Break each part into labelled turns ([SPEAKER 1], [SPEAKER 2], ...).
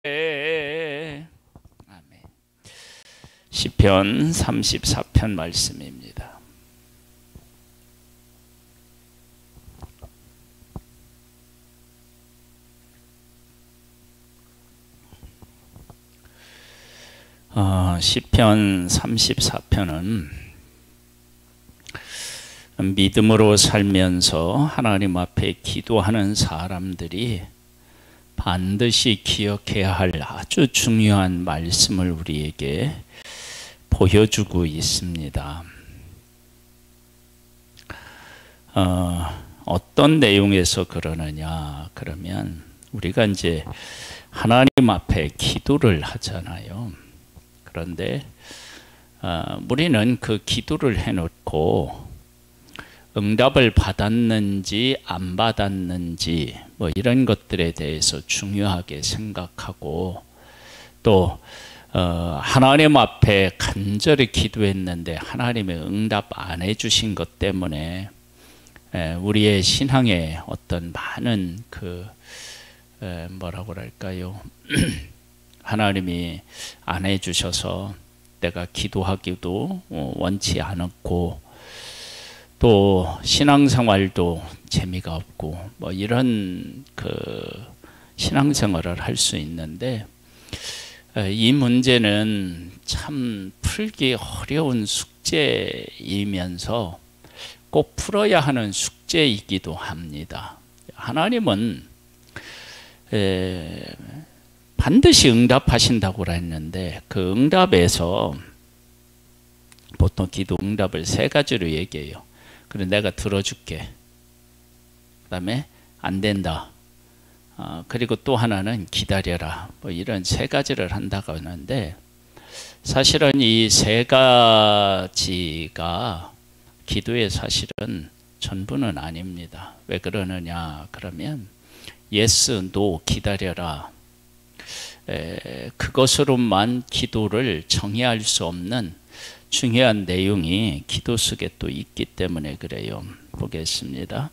[SPEAKER 1] 아멘. 시편 34편 말씀입니다. 시편 34편은 믿음으로 살면서 하나님 앞에 기도하는 사람들이 반드시 기억해야 할 아주 중요한 말씀을 우리에게 보여주고 있습니다. 어떤 내용에서 그러느냐 그러면 우리가 이제 하나님 앞에 기도를 하잖아요. 그런데 우리는 그 기도를 해놓고 응답을 받았는지 안 받았는지 뭐 이런 것들에 대해서 중요하게 생각하고 또 하나님 앞에 간절히 기도했는데 하나님이 응답 안 해주신 것 때문에 우리의 신앙에 어떤 많은 뭐라고 할까요? 하나님이 안 해주셔서 내가 기도하기도 원치 않았고 또 신앙생활도 재미가 없고 뭐 이런 신앙생활을 할 수 있는데 이 문제는 참 풀기 어려운 숙제이면서 꼭 풀어야 하는 숙제이기도 합니다. 하나님은 반드시 응답하신다고 했는데 그 응답에서 보통 기도 응답을 세 가지로 얘기해요. 그래 내가 들어줄게. 그 다음에 안 된다. 그리고 또 하나는 기다려라. 뭐 이런 세 가지를 한다고 하는데 사실은 이 세 가지가 기도의 사실은 전부는 아닙니다. 왜 그러느냐 그러면 yes, no, 기다려라. 그것으로만 기도를 정의할 수 없는 중요한 내용이 기도 속에 또 있기 때문에 그래요. 보겠습니다.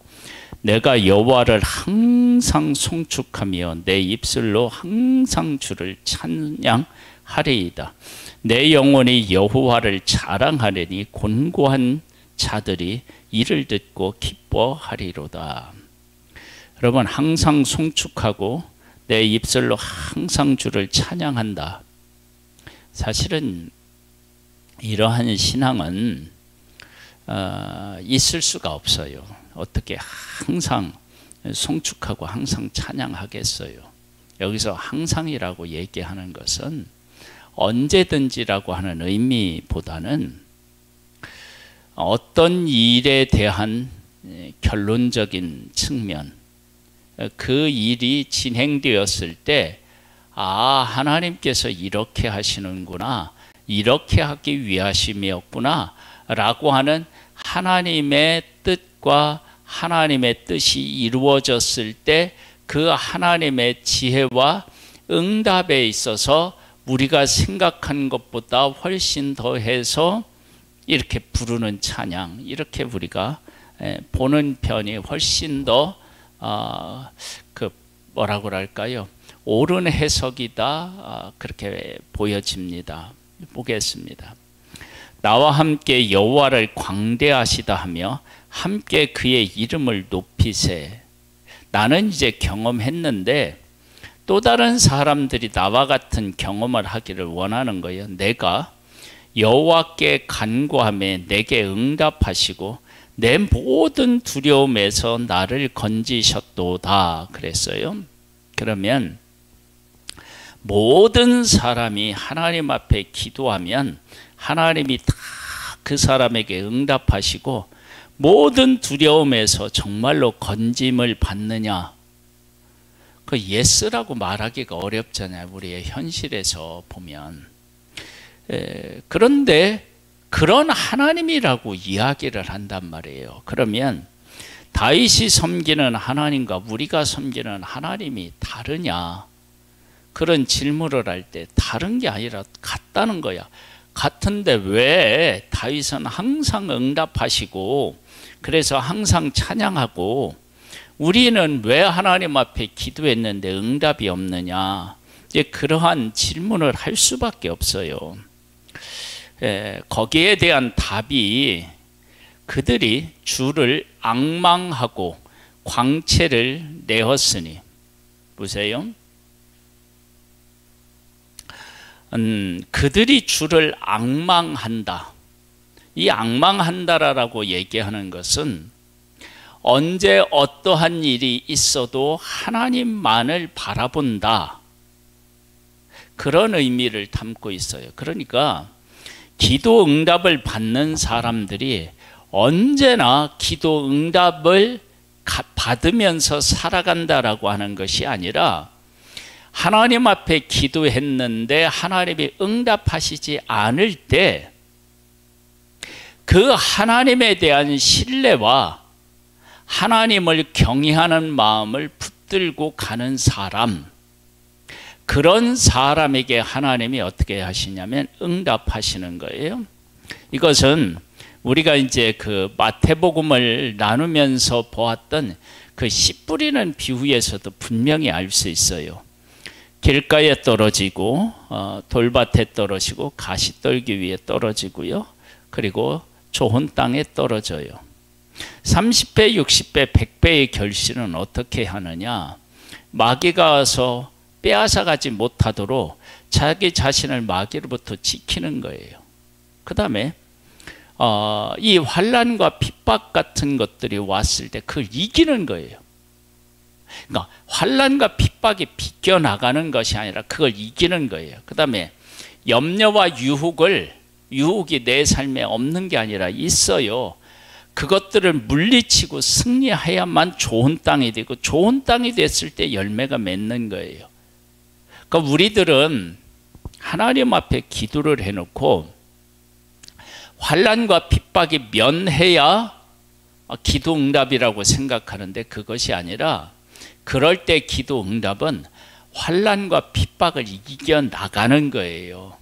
[SPEAKER 1] 내가 여호와를 항상 송축하며 내 입술로 항상 주를 찬양하리이다. 내 영혼이 여호와를 자랑하리니 곤고한 자들이 이를 듣고 기뻐하리로다. 여러분 항상 송축하고 내 입술로 항상 주를 찬양한다. 사실은 이러한 신앙은 있을 수가 없어요. 어떻게 항상 송축하고 항상 찬양하겠어요. 여기서 항상이라고 얘기하는 것은 언제든지라고 하는 의미보다는 어떤 일에 대한 결론적인 측면, 그 일이 진행되었을 때 하나님께서 이렇게 하시는구나, 이렇게 하기 위하심이었구나 라고 하는 하나님의 뜻과 하나님의 뜻이 이루어졌을 때 그 하나님의 지혜와 응답에 있어서 우리가 생각한 것보다 훨씬 더해서 이렇게 부르는 찬양, 이렇게 우리가 보는 편이 훨씬 더 뭐라고 할까요? 옳은 해석이다. 그렇게 보여집니다. 보겠습니다. 나와 함께 여호와를 광대하시다 하며 함께 그의 이름을 높이세. 나는 이제 경험했는데 또 다른 사람들이 나와 같은 경험을 하기를 원하는 거예요. 내가 여호와께 간구하며 내게 응답하시고 내 모든 두려움에서 나를 건지셨도다 그랬어요. 그러면 모든 사람이 하나님 앞에 기도하면 하나님이 다 그 사람에게 응답하시고 모든 두려움에서 정말로 건짐을 받느냐? 그 예스라고 말하기가 어렵잖아요. 우리의 현실에서 보면. 그런데 그런 하나님이라고 이야기를 한단 말이에요. 그러면 다윗이 섬기는 하나님과 우리가 섬기는 하나님이 다르냐? 그런 질문을 할 때 다른 게 아니라 같다는 거야. 같은데 왜 다윗은 항상 응답하시고 그래서 항상 찬양하고 우리는 왜 하나님 앞에 기도했는데 응답이 없느냐? 이제 그러한 질문을 할 수밖에 없어요. 거기에 대한 답이 그들이 주를 앙망하고 광채를 내었으니. 보세요. 그들이 주를 앙망한다. 이 앙망한다라고 얘기하는 것은 언제 어떠한 일이 있어도 하나님만을 바라본다. 그런 의미를 담고 있어요. 그러니까 기도 응답을 받는 사람들이 언제나 기도 응답을 받으면서 살아간다라고 하는 것이 아니라 하나님 앞에 기도했는데 하나님이 응답하시지 않을 때 그 하나님에 대한 신뢰와 하나님을 경외하는 마음을 붙들고 가는 사람, 그런 사람에게 하나님이 어떻게 하시냐면 응답하시는 거예요. 이것은 우리가 이제 그 마태복음을 나누면서 보았던 그 씨 뿌리는 비유에서도 분명히 알 수 있어요. 길가에 떨어지고 돌밭에 떨어지고 가시떨기 위에 떨어지고요. 그리고 좋은 땅에 떨어져요. 30배, 60배, 100배의 결실은 어떻게 하느냐? 마귀가 와서 빼앗아가지 못하도록 자기 자신을 마귀로부터 지키는 거예요. 그 다음에 이 환난과 핍박 같은 것들이 왔을 때 그걸 이기는 거예요. 그러니까 환난과 핍박이 비껴나가는 것이 아니라 그걸 이기는 거예요. 그 다음에 염려와 유혹이 내 삶에 없는 게 아니라 있어요. 그것들을 물리치고 승리해야만 좋은 땅이 되고 좋은 땅이 됐을 때 열매가 맺는 거예요. 그러니까 우리들은 하나님 앞에 기도를 해놓고 환난과 핍박이 면해야 기도 응답이라고 생각하는데 그것이 아니라 그럴 때 기도 응답은 환난과 핍박을 이겨나가는 거예요.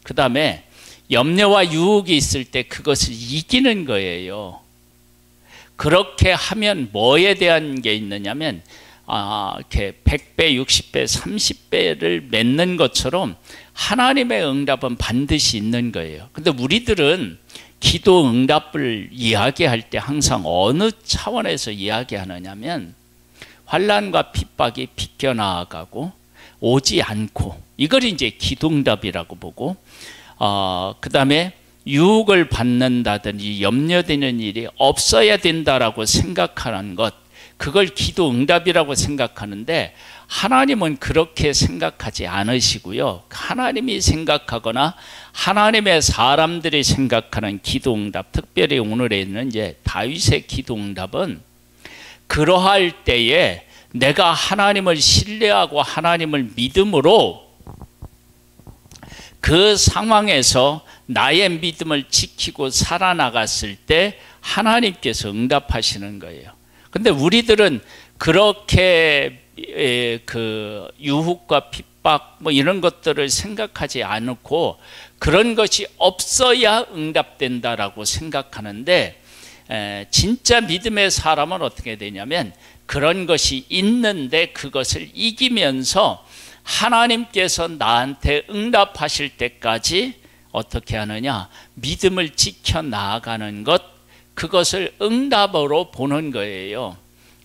[SPEAKER 1] 그 다음에 염려와 유혹이 있을 때 그것을 이기는 거예요. 그렇게 하면 뭐에 대한 게 있느냐면 이렇게 100배, 60배, 30배를 맺는 것처럼 하나님의 응답은 반드시 있는 거예요. 근데 우리들은 기도 응답을 이야기할 때 항상 어느 차원에서 이야기하느냐면 환난과 핍박이 비껴나가고 오지 않고 이걸 이제 기도 응답이라고 보고 그 다음에 유혹을 받는다든지 염려되는 일이 없어야 된다라고 생각하는 것, 그걸 기도 응답이라고 생각하는데 하나님은 그렇게 생각하지 않으시고요. 하나님이 생각하거나 하나님의 사람들이 생각하는 기도 응답, 특별히 오늘에 있는 이제 다윗의 기도 응답은 그러할 때에 내가 하나님을 신뢰하고 하나님을 믿음으로 그 상황에서 나의 믿음을 지키고 살아나갔을 때 하나님께서 응답하시는 거예요. 근데 우리들은 그렇게 그 유혹과 핍박 뭐 이런 것들을 생각하지 않고 그런 것이 없어야 응답된다라고 생각하는데 진짜 믿음의 사람은 어떻게 되냐면 그런 것이 있는데 그것을 이기면서 하나님께서 나한테 응답하실 때까지 어떻게 하느냐? 믿음을 지켜나가는 것, 그것을 응답으로 보는 거예요.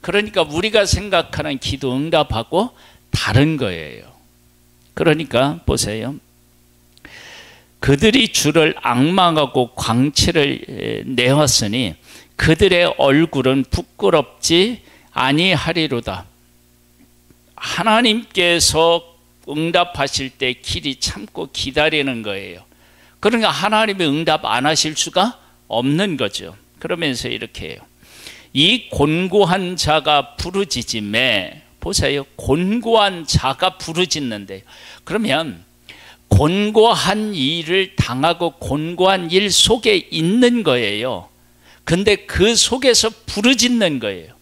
[SPEAKER 1] 그러니까 우리가 생각하는 기도 응답하고 다른 거예요. 그러니까 보세요. 그들이 주를 앙망하고 광채를 내었으니 그들의 얼굴은 부끄럽지 아니하리로다. 하나님께서 응답하실 때 길이 참고 기다리는 거예요. 그러니까 하나님이 응답 안 하실 수가 없는 거죠. 그러면서 이렇게 해요. 이 곤고한 자가 부르짖음에, 보세요. 곤고한 자가 부르짖는데, 그러면 곤고한 일을 당하고 곤고한 일 속에 있는 거예요. 근데 그 속에서 부르짖는 거예요.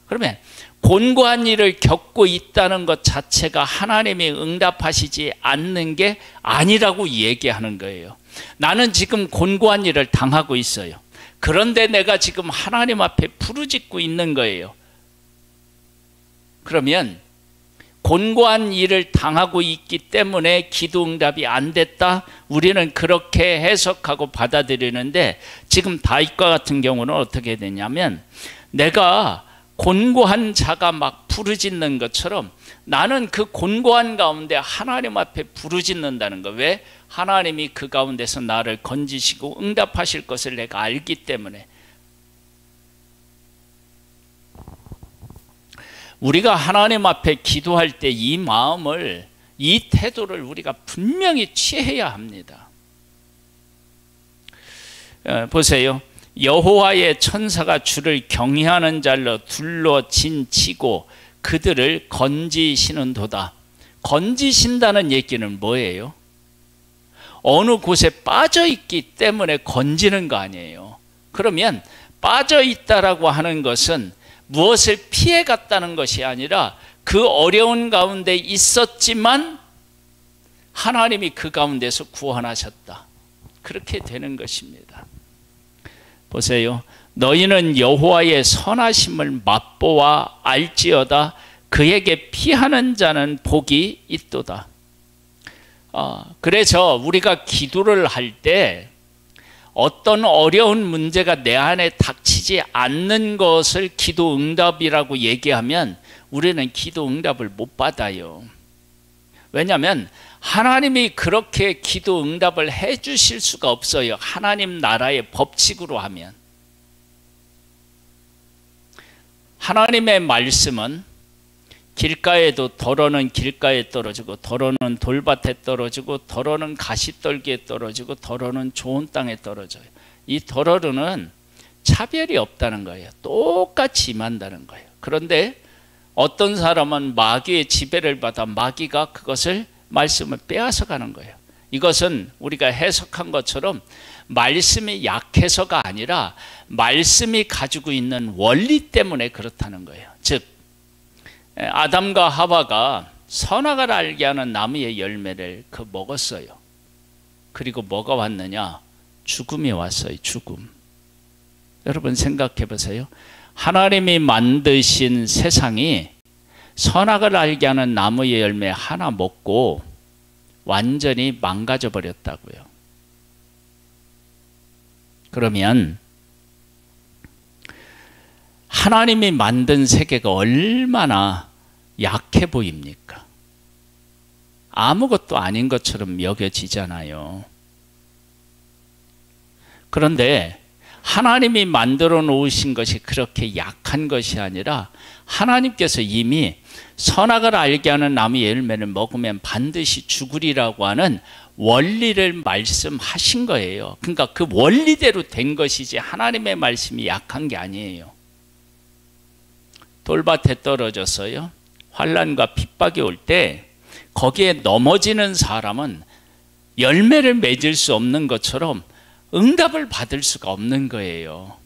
[SPEAKER 1] 그러면 곤고한 일을 겪고 있다는 것 자체가 하나님이 응답하시지 않는 게 아니라고 얘기하는 거예요. 나는 지금 곤고한 일을 당하고 있어요. 그런데 내가 지금 하나님 앞에 부르짖고 있는 거예요. 그러면 곤고한 일을 당하고 있기 때문에 기도 응답이 안 됐다. 우리는 그렇게 해석하고 받아들이는데, 지금 다윗과 같은 경우는 어떻게 되냐면, 내가 곤고한 자가 막 부르짖는 것처럼 나는 그 곤고한 가운데 하나님 앞에 부르짖는다는 거. 왜? 하나님이 그 가운데서 나를 건지시고 응답하실 것을 내가 알기 때문에. 우리가 하나님 앞에 기도할 때 이 마음을, 이 태도를 우리가 분명히 취해야 합니다. 보세요. 여호와의 천사가 주를 경외하는 자로 둘러 진치고 그들을 건지시는도다. 건지신다는 얘기는 뭐예요? 어느 곳에 빠져 있기 때문에 건지는 거 아니에요. 그러면 빠져 있다라고 하는 것은 무엇을 피해 갔다는 것이 아니라 그 어려운 가운데 있었지만 하나님이 그 가운데서 구원하셨다. 그렇게 되는 것입니다. 보세요. 너희는 여호와의 선하심을 맛보아 알지어다. 그에게 피하는 자는 복이 있도다. 그래서 우리가 기도를 할 때 어떤 어려운 문제가 내 안에 닥치지 않는 것을 기도 응답이라고 얘기하면 우리는 기도 응답을 못 받아요. 왜냐하면 하나님이 그렇게 기도 응답을 해 주실 수가 없어요. 하나님 나라의 법칙으로 하면. 하나님의 말씀은 길가에도 더러는 길가에 떨어지고, 더러는 돌밭에 떨어지고, 더러는 가시떨기에 떨어지고, 더러는 좋은 땅에 떨어져요. 이 더러는 차별이 없다는 거예요. 똑같이 임한다는 거예요. 그런데 어떤 사람은 마귀의 지배를 받아 마귀가 그것을, 말씀을 빼앗아 가는 거예요. 이것은 우리가 해석한 것처럼 말씀이 약해서가 아니라 말씀이 가지고 있는 원리 때문에 그렇다는 거예요. 즉 아담과 하와가 선악을 알게 하는 나무의 열매를 먹었어요. 그리고 뭐가 왔느냐? 죽음이 왔어요. 죽음. 여러분 생각해 보세요. 하나님이 만드신 세상이 선악을 알게 하는 나무의 열매 하나 먹고 완전히 망가져 버렸다고요. 그러면 하나님이 만든 세계가 얼마나 약해 보입니까? 아무것도 아닌 것처럼 여겨지잖아요. 그런데 하나님이 만들어 놓으신 것이 그렇게 약한 것이 아니라 하나님께서 이미 선악을 알게 하는 나무의 열매를 먹으면 반드시 죽으리라고 하는 원리를 말씀하신 거예요. 그러니까 그 원리대로 된 것이지 하나님의 말씀이 약한 게 아니에요. 돌밭에 떨어졌어요. 환난과 핍박이 올 때 거기에 넘어지는 사람은 열매를 맺을 수 없는 것처럼 응답을 받을 수가 없는 거예요.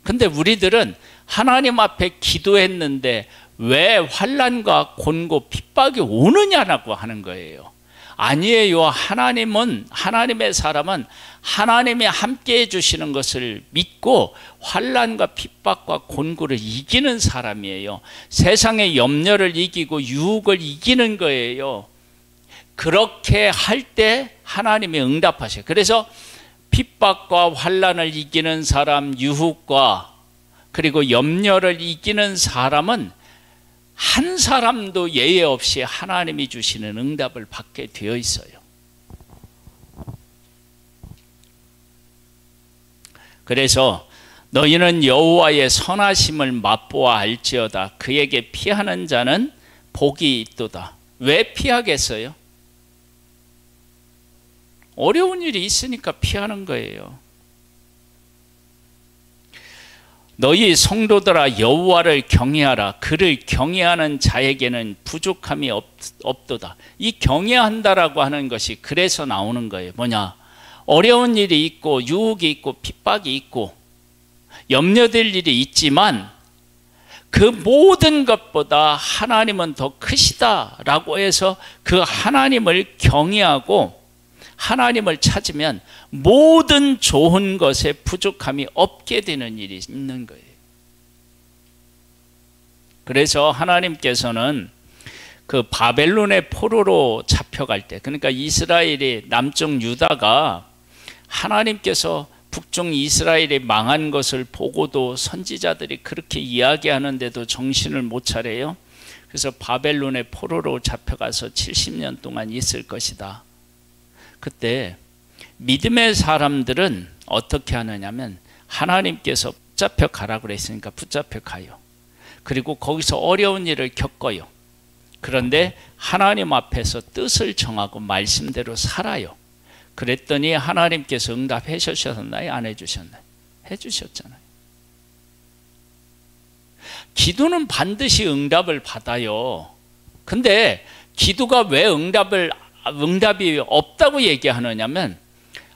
[SPEAKER 1] 근데 우리들은 하나님 앞에 기도했는데 왜 환난과 곤고 핍박이 오느냐라고 하는 거예요. 아니에요. 하나님은, 하나님의 사람은 하나님이 함께 해주시는 것을 믿고 환난과 핍박과 곤고를 이기는 사람이에요. 세상의 염려를 이기고 유혹을 이기는 거예요. 그렇게 할 때 하나님이 응답하셔요. 그래서 핍박과 환난을 이기는 사람, 유혹과 그리고 염려를 이기는 사람은 한 사람도 예외 없이 하나님이 주시는 응답을 받게 되어 있어요. 그래서 너희는 여호와의 선하심을 맛보아 알지어다. 그에게 피하는 자는 복이 있도다. 왜 피하겠어요? 어려운 일이 있으니까 피하는 거예요. 너희 성도들아 여호와를 경외하라. 그를 경외하는 자에게는 부족함이 없도다. 이 경외한다라고 하는 것이 그래서 나오는 거예요. 뭐냐? 어려운 일이 있고 유혹이 있고 핍박이 있고 염려될 일이 있지만 그 모든 것보다 하나님은 더 크시다라고 해서 그 하나님을 경외하고 하나님을 찾으면 모든 좋은 것에 부족함이 없게 되는 일이 있는 거예요. 그래서 하나님께서는 그 바벨론의 포로로 잡혀갈 때, 그러니까 이스라엘이 남쪽 유다가 하나님께서 북쪽 이스라엘이 망한 것을 보고도 선지자들이 그렇게 이야기하는데도 정신을 못 차려요. 그래서 바벨론의 포로로 잡혀가서 70년 동안 있을 것이다. 그때 믿음의 사람들은 어떻게 하느냐면 하나님께서 붙잡혀 가라고 그랬으니까 붙잡혀 가요. 그리고 거기서 어려운 일을 겪어요. 그런데 하나님 앞에서 뜻을 정하고 말씀대로 살아요. 그랬더니 하나님께서 응답해 주셨나요? 안 해주셨나요? 해주셨잖아요. 기도는 반드시 응답을 받아요. 근데 기도가 왜 응답이 없다고 얘기하느냐면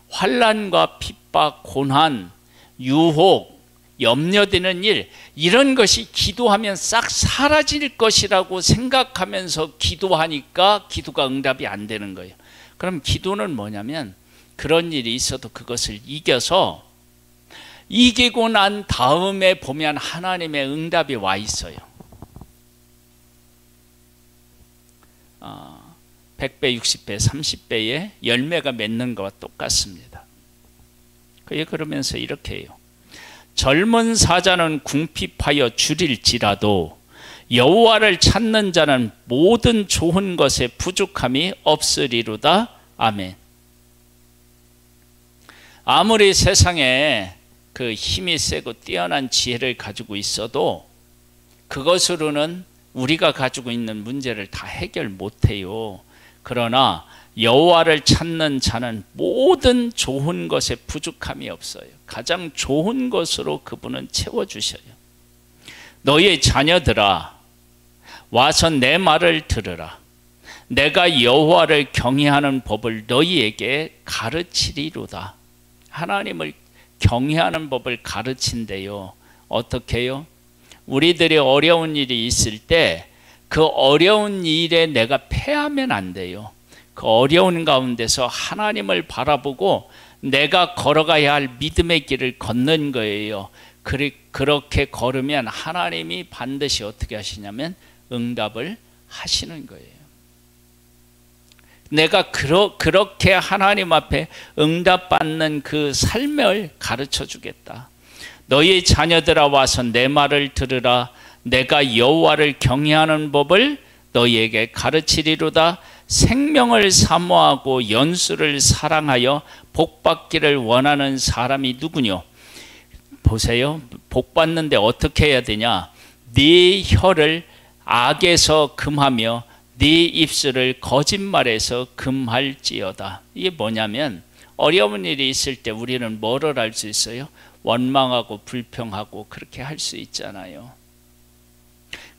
[SPEAKER 1] 환난과 핍박, 고난, 유혹, 염려되는 일, 이런 것이 기도하면 싹 사라질 것이라고 생각하면서 기도하니까 기도가 응답이 안 되는 거예요. 그럼 기도는 뭐냐면 그런 일이 있어도 그것을 이기고 난 다음에 보면 하나님의 응답이 와 있어요. 100배, 60배, 30배의 열매가 맺는 것과 똑같습니다. 그러면서 이렇게 해요. 젊은 사자는 궁핍하여 줄일지라도 여호와를 찾는 자는 모든 좋은 것에 부족함이 없으리로다. 아멘. 아무리 세상에 그 힘이 세고 뛰어난 지혜를 가지고 있어도 그것으로는 우리가 가지고 있는 문제를 다 해결 못해요. 그러나 여호와를 찾는 자는 모든 좋은 것에 부족함이 없어요. 가장 좋은 것으로 그분은 채워주셔요. 너희의 자녀들아, 와서 내 말을 들으라. 내가 여호와를 경외하는 법을 너희에게 가르치리로다. 하나님을 경외하는 법을 가르친대요. 어떻게 해요? 우리들이 어려운 일이 있을 때 그 어려운 일에 내가 패하면 안 돼요. 그 어려운 가운데서 하나님을 바라보고 내가 걸어가야 할 믿음의 길을 걷는 거예요. 그렇게 걸으면 하나님이 반드시 어떻게 하시냐면 응답을 하시는 거예요. 내가 그렇게 하나님 앞에 응답받는 그 삶을 가르쳐 주겠다. 너희 자녀들아 와서 내 말을 들으라. 내가 여호와를 경외하는 법을 너희에게 가르치리로다. 생명을 사모하고 연수를 사랑하여 복받기를 원하는 사람이 누구뇨? 보세요. 복받는데 어떻게 해야 되냐? 네 혀를 악에서 금하며 네 입술을 거짓말에서 금할지어다. 이게 뭐냐면 어려운 일이 있을 때 우리는 뭐를 할 수 있어요? 원망하고 불평하고 그렇게 할 수 있잖아요.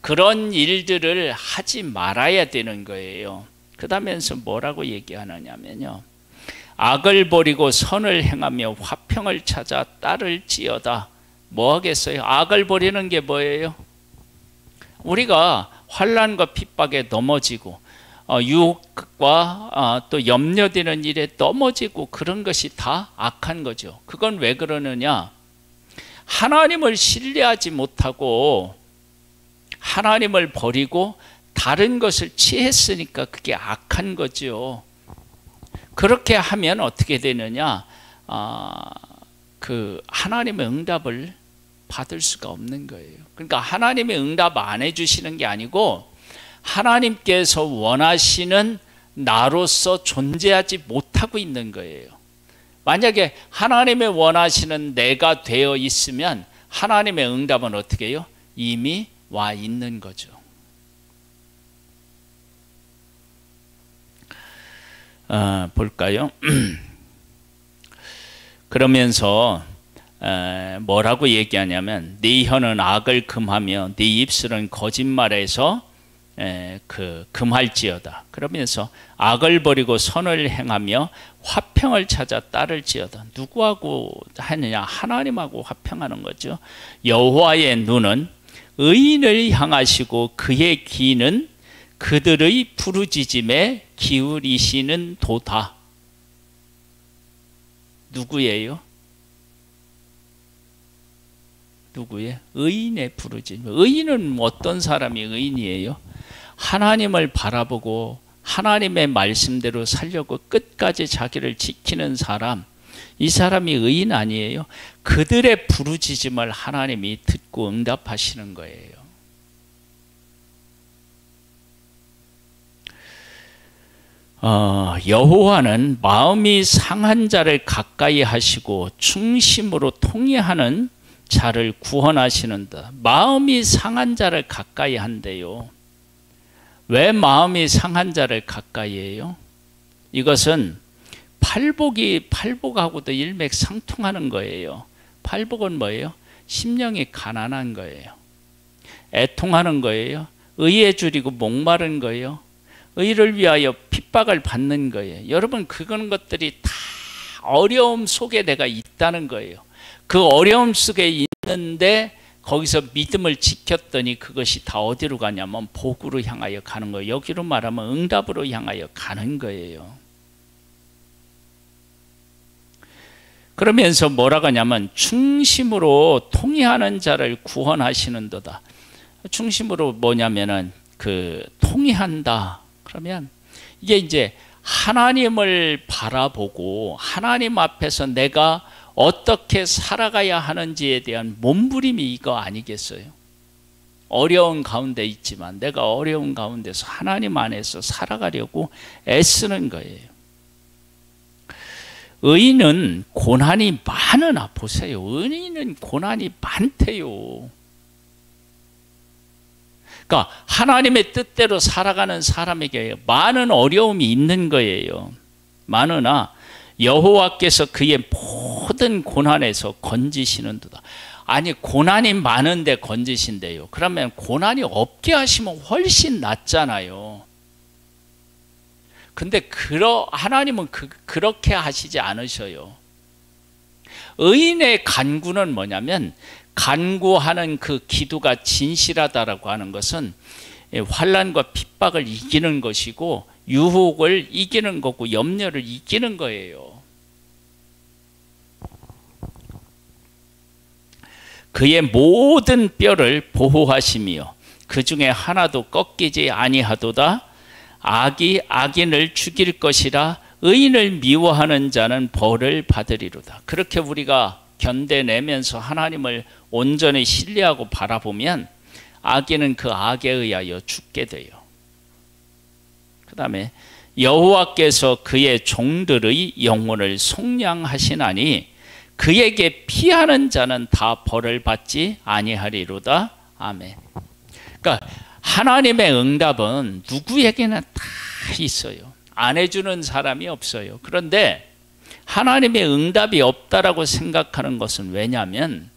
[SPEAKER 1] 그런 일들을 하지 말아야 되는 거예요. 그 다음에서 뭐라고 얘기하느냐면요, 악을 버리고 선을 행하며 화평을 찾아 따를지어다. 뭐 하겠어요? 악을 버리는 게 뭐예요? 우리가 환난과 핍박에 넘어지고 유혹과 또 염려되는 일에 넘어지고 그런 것이 다 악한 거죠. 그건 왜 그러느냐? 하나님을 신뢰하지 못하고 하나님을 버리고 다른 것을 취했으니까 그게 악한 거죠. 그렇게 하면 어떻게 되느냐? 그 하나님의 응답을 받을 수가 없는 거예요. 그러니까 하나님의 응답 안 해주시는 게 아니고 하나님께서 원하시는 나로서 존재하지 못하고 있는 거예요. 만약에 하나님의 원하시는 내가 되어 있으면 하나님의 응답은 어떻게 해요? 이미 와 있는 거죠. 볼까요? 그러면서 뭐라고 얘기하냐면 네 혀는 악을 금하며 네 입술은 거짓말에서 금할지어다. 그러면서 악을 버리고 선을 행하며 화평을 찾아 따를지어다. 누구하고 하느냐? 하나님하고 화평하는 거죠. 여호와의 눈은 의인을 향하시고 그의 귀는 그들의 부르짖음에 기울이시는 도다. 누구예요? 누구의? 의인의 부르짖음. 의인은 어떤 사람이 의인이에요? 하나님을 바라보고 하나님의 말씀대로 살려고 끝까지 자기를 지키는 사람, 이 사람이 의인 아니에요? 그들의 부르짖음을 하나님이 듣고 응답하시는 거예요. 여호와는 마음이 상한 자를 가까이 하시고 충심으로 통회하는 자를 구원하시는다. 마음이 상한 자를 가까이 한대요. 왜 마음이 상한 자를 가까이 해요? 이것은 팔복하고도 일맥상통하는 거예요. 팔복은 뭐예요? 심령이 가난한 거예요. 애통하는 거예요. 의에 줄이고 목마른 거예요. 의를 위하여 핍박을 받는 거예요. 여러분, 그런 것들이 다 어려움 속에 내가 있다는 거예요. 그 어려움 속에 있는데 거기서 믿음을 지켰더니 그것이 다 어디로 가냐면 복으로 향하여 가는 거예요. 여기로 말하면 응답으로 향하여 가는 거예요. 그러면서 뭐라고 하냐면 충심으로 통회하는 자를 구원하시는도다. 충심으로 뭐냐면은 통회한다. 그러면 이게 이제 하나님을 바라보고 하나님 앞에서 내가 어떻게 살아가야 하는지에 대한 몸부림이 이거 아니겠어요? 어려운 가운데 있지만 내가 어려운 가운데서 하나님 안에서 살아가려고 애쓰는 거예요. 의인은 고난이 많으나, 보세요. 의인은 고난이 많대요. 그러니까 하나님의 뜻대로 살아가는 사람에게 많은 어려움이 있는 거예요. 많으나 여호와께서 그의 모든 고난에서 건지시는도다. 아니, 고난이 많은데 건지신대요. 그러면 고난이 없게 하시면 훨씬 낫잖아요. 근데 하나님은 그렇게 하시지 않으셔요. 의인의 간구는 뭐냐면, 간구하는 그 기도가 진실하다라고 하는 것은 환난과 핍박을 이기는 것이고 유혹을 이기는 거고 염려를 이기는 거예요. 그의 모든 뼈를 보호하시며 그 중에 하나도 꺾이지 아니하도다. 악이 악인을 죽일 것이라 의인을 미워하는 자는 벌을 받으리로다. 그렇게 우리가 견뎌내면서 하나님을 온전히 신뢰하고 바라보면 악인은 그 악에 의하여 죽게 돼요. 그 다음에 여호와께서 그의 종들의 영혼을 속량하시나니 그에게 피하는 자는 다 벌을 받지 아니하리로다. 아멘. 그러니까 하나님의 응답은 누구에게나 다 있어요. 안 해주는 사람이 없어요. 그런데 하나님의 응답이 없다라고 생각하는 것은 왜냐하면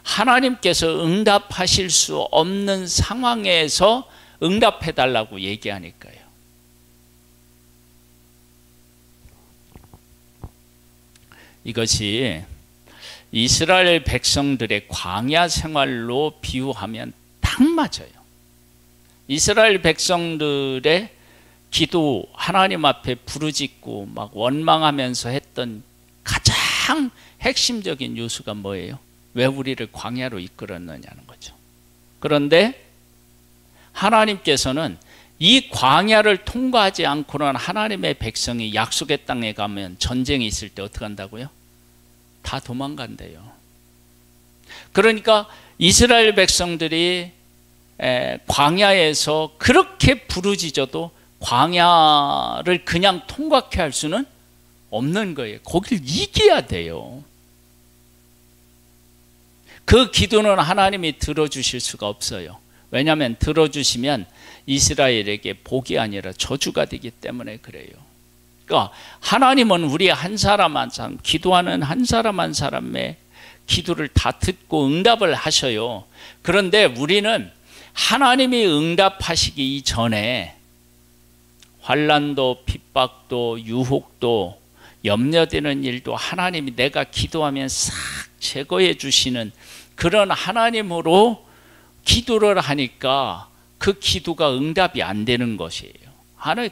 [SPEAKER 1] 하나님께서 응답하실 수 없는 상황에서 응답해달라고 얘기하니까요. 이것이 이스라엘 백성들의 광야 생활로 비유하면 딱 맞아요. 이스라엘 백성들의 기도, 하나님 앞에 부르짖고 막 원망하면서 했던 가장 핵심적인 요소가 뭐예요? 왜 우리를 광야로 이끌었느냐는 거죠. 그런데 하나님께서는 이 광야를 통과하지 않고는 하나님의 백성이 약속의 땅에 가면 전쟁이 있을 때 어떻게 한다고요? 다 도망간대요. 그러니까 이스라엘 백성들이 광야에서 그렇게 부르짖어도 광야를 그냥 통과케 할 수는 없는 거예요. 거길 이겨야 돼요. 그 기도는 하나님이 들어주실 수가 없어요. 왜냐하면 들어주시면 이스라엘에게 복이 아니라 저주가 되기 때문에 그래요. 그러니까 하나님은 우리 한 사람 한 사람, 기도하는 한 사람 한 사람의 기도를 다 듣고 응답을 하셔요. 그런데 우리는 하나님이 응답하시기 이전에 환난도 핍박도 유혹도 염려되는 일도 하나님이 내가 기도하면 싹 제거해 주시는 그런 하나님으로 기도를 하니까 그 기도가 응답이 안 되는 것이에요.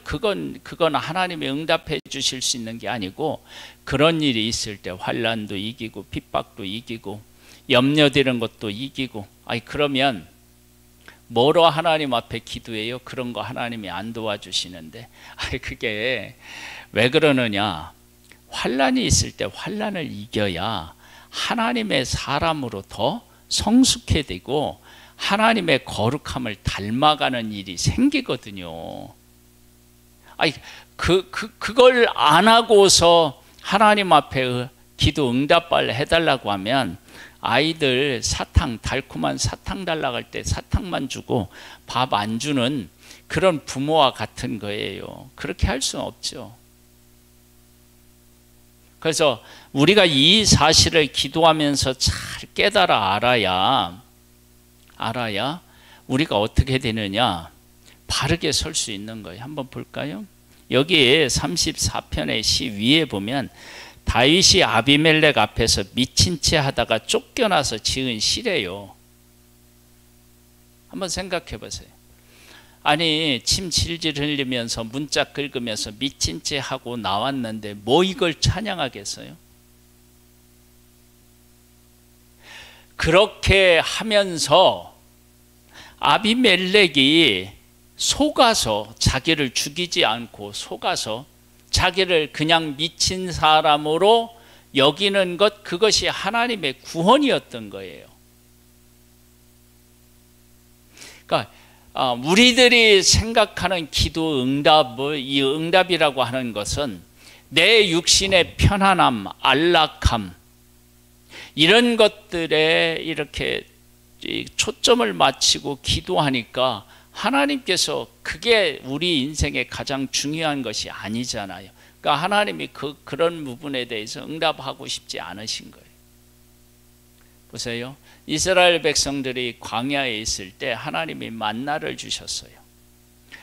[SPEAKER 1] 그건 하나님이 응답해 주실 수 있는 게 아니고, 그런 일이 있을 때 환난도 이기고 핍박도 이기고 염려되는 것도 이기고, 그러면 뭐로 하나님 앞에 기도해요? 그런 거 하나님이 안 도와주시는데. 그게 왜 그러느냐? 환난이 있을 때 환난을 이겨야 하나님의 사람으로 더 성숙해지고 하나님의 거룩함을 닮아가는 일이 생기거든요. 그걸 안 하고서 하나님 앞에 기도 응답을 해달라고 하면 아이들 사탕, 달콤한 사탕 달라고 할 때 사탕만 주고 밥 안 주는 그런 부모와 같은 거예요. 그렇게 할 수는 없죠. 그래서 우리가 이 사실을 기도하면서 잘 깨달아 알아야 우리가 어떻게 되느냐, 바르게 설 수 있는 거예요. 한번 볼까요? 여기 34편의 시 위에 보면 다윗이 아비멜렉 앞에서 미친 채 하다가 쫓겨나서 지은 시래요. 한번 생각해 보세요. 아니, 침 질질 흘리면서 문자 긁으면서 미친 채 하고 나왔는데 뭐 이걸 찬양하겠어요? 그렇게 하면서 아비멜렉이 속아서, 자기를 죽이지 않고 속아서 자기를 그냥 미친 사람으로 여기는 것, 그것이 하나님의 구원이었던 거예요. 그러니까 우리들이 생각하는 기도 응답을, 이 응답이라고 하는 것은 내 육신의 편안함, 안락함, 이런 것들에 이렇게 초점을 맞추고 기도하니까 하나님께서 그게 우리 인생의 가장 중요한 것이 아니잖아요. 그러니까 하나님이 그런 부분에 대해서 응답하고 싶지 않으신 거예요. 보세요. 이스라엘 백성들이 광야에 있을 때 하나님이 만나를 주셨어요.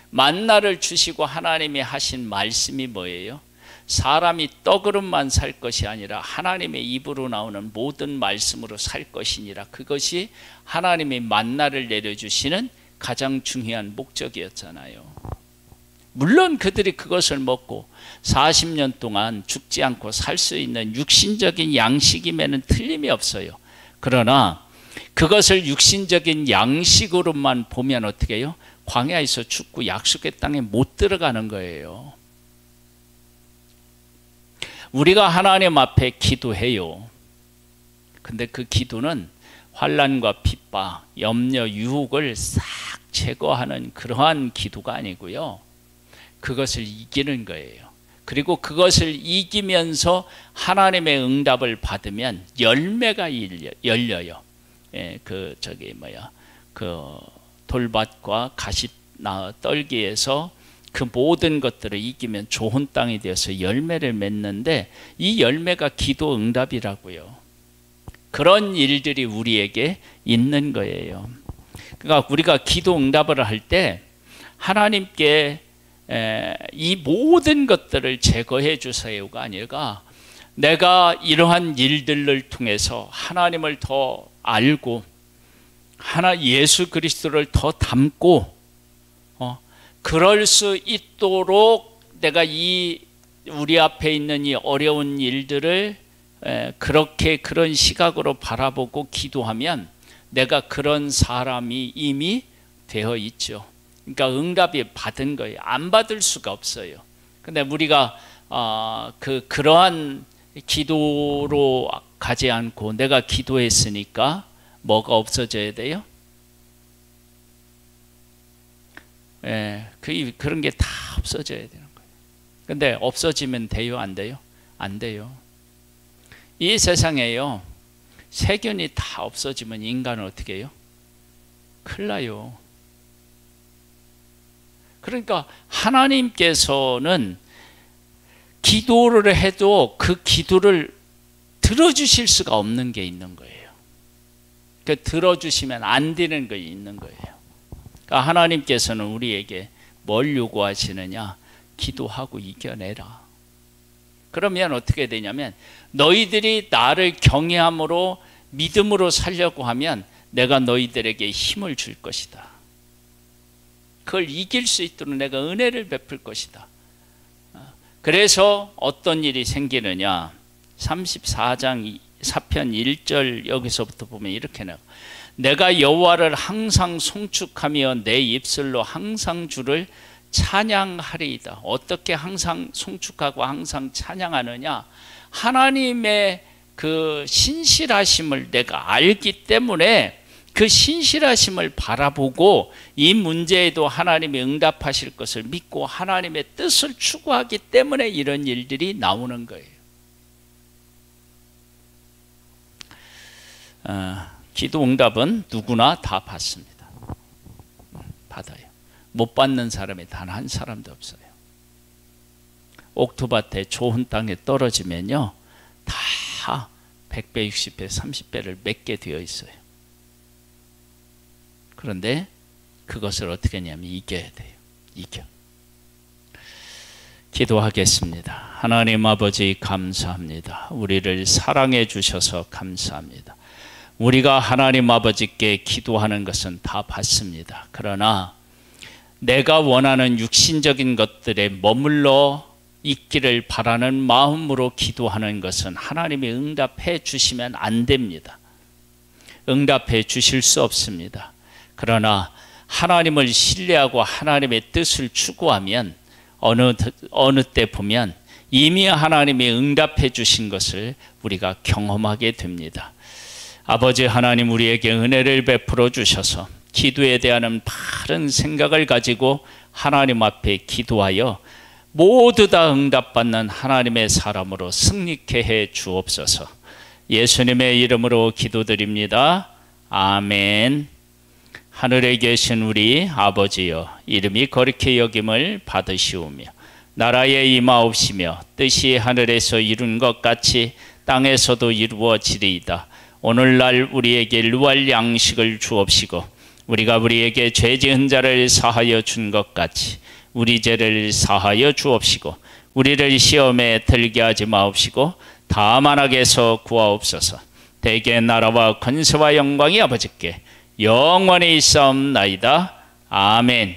[SPEAKER 1] 만나를 주시고 하나님이 하신 말씀이 뭐예요? 사람이 떡으로만 살 것이 아니라 하나님의 입으로 나오는 모든 말씀으로 살 것이니라. 그것이 하나님이 만나를 내려주시는 가장 중요한 목적이었잖아요. 물론 그들이 그것을 먹고 40년 동안 죽지 않고 살 수 있는 육신적인 양식임에는 틀림이 없어요. 그러나 그것을 육신적인 양식으로만 보면 어떻게 해요? 광야에서 죽고 약속의 땅에 못 들어가는 거예요. 우리가 하나님 앞에 기도해요. 근데 그 기도는 환난과 핍박, 염려, 유혹을 싹 제거하는 그러한 기도가 아니고요. 그것을 이기는 거예요. 그리고 그것을 이기면서 하나님의 응답을 받으면 열매가 열려요. 그 돌밭과 가시 떨기에서 그 모든 것들을 이기면 좋은 땅이 되어서 열매를 맺는데, 이 열매가 기도 응답이라고요. 그런 일들이 우리에게 있는 거예요. 그러니까 우리가 기도 응답을 할 때 하나님께 이 모든 것들을 제거해 주세요가 아니라, 내가 이러한 일들을 통해서 하나님을 더 알고 예수 그리스도를 더 닮고 그럴 수 있도록 내가 우리 앞에 있는 이 어려운 일들을 그런 시각으로 바라보고 기도하면 내가 그런 사람이 이미 되어 있죠. 그러니까 응답이 받은 거예요. 안 받을 수가 없어요. 근데 우리가 그러한 기도로 가지 않고 내가 기도했으니까 뭐가 없어져야 돼요? 그런 게 다 없어져야 되는 거예요. 근데 없어지면 돼요? 안 돼요? 안 돼요. 이 세상에요, 세균이 다 없어지면 인간은 어떻게 해요? 큰일 나요. 그러니까 하나님께서는 기도를 해도 그 기도를 들어주실 수가 없는 게 있는 거예요. 그 들어주시면 안 되는 게 있는 거예요. 그러니까 하나님께서는 우리에게 뭘 요구하시느냐? 기도하고 이겨내라. 그러면 어떻게 되냐면, 너희들이 나를 경외함으로 믿음으로 살려고 하면 내가 너희들에게 힘을 줄 것이다. 그걸 이길 수 있도록 내가 은혜를 베풀 것이다. 그래서 어떤 일이 생기느냐? 34장 4편 1절 여기서부터 보면 이렇게 나와요. 내가 여호와를 항상 송축하며 내 입술로 항상 주를 찬양하리이다. 어떻게 항상 송축하고 항상 찬양하느냐? 하나님의 그 신실하심을 내가 알기 때문에 그 신실하심을 바라보고 이 문제에도 하나님이 응답하실 것을 믿고 하나님의 뜻을 추구하기 때문에 이런 일들이 나오는 거예요. 기도 응답은 누구나 다 받습니다. 받아요. 못 받는 사람이 단 한 사람도 없어요. 옥토밭에 좋은 땅에 떨어지면요, 다 100배, 60배, 30배를 맺게 되어 있어요. 그런데 그것을 어떻게 하냐면 이겨야 돼요. 이겨. 기도하겠습니다. 하나님 아버지 감사합니다. 우리를 사랑해 주셔서 감사합니다. 우리가 하나님 아버지께 기도하는 것은 다 받습니다. 그러나 내가 원하는 육신적인 것들에 머물러 있기를 바라는 마음으로 기도하는 것은 하나님이 응답해 주시면 안 됩니다. 응답해 주실 수 없습니다. 그러나 하나님을 신뢰하고 하나님의 뜻을 추구하면 어느 때 보면 이미 하나님이 응답해 주신 것을 우리가 경험하게 됩니다. 아버지 하나님, 우리에게 은혜를 베풀어 주셔서 기도에 대한 바른 생각을 가지고 하나님 앞에 기도하여 모두 다 응답받는 하나님의 사람으로 승리케 해 주옵소서. 예수님의 이름으로 기도드립니다. 아멘. 하늘에 계신 우리 아버지여, 이름이 거룩히 여김을 받으시오며 나라에 임하옵시며 뜻이 하늘에서 이룬 것 같이 땅에서도 이루어지리이다. 오늘날 우리에게 일용할 양식을 주옵시고 우리가 우리에게 죄 지은 자를 사하여 준 것 같이 우리 죄를 사하여 주옵시고 우리를 시험에 들게 하지 마옵시고 다만 악에서 구하옵소서. 대개 나라와 권세와 영광이 아버지께 영원히 있사옵나이다. 아멘.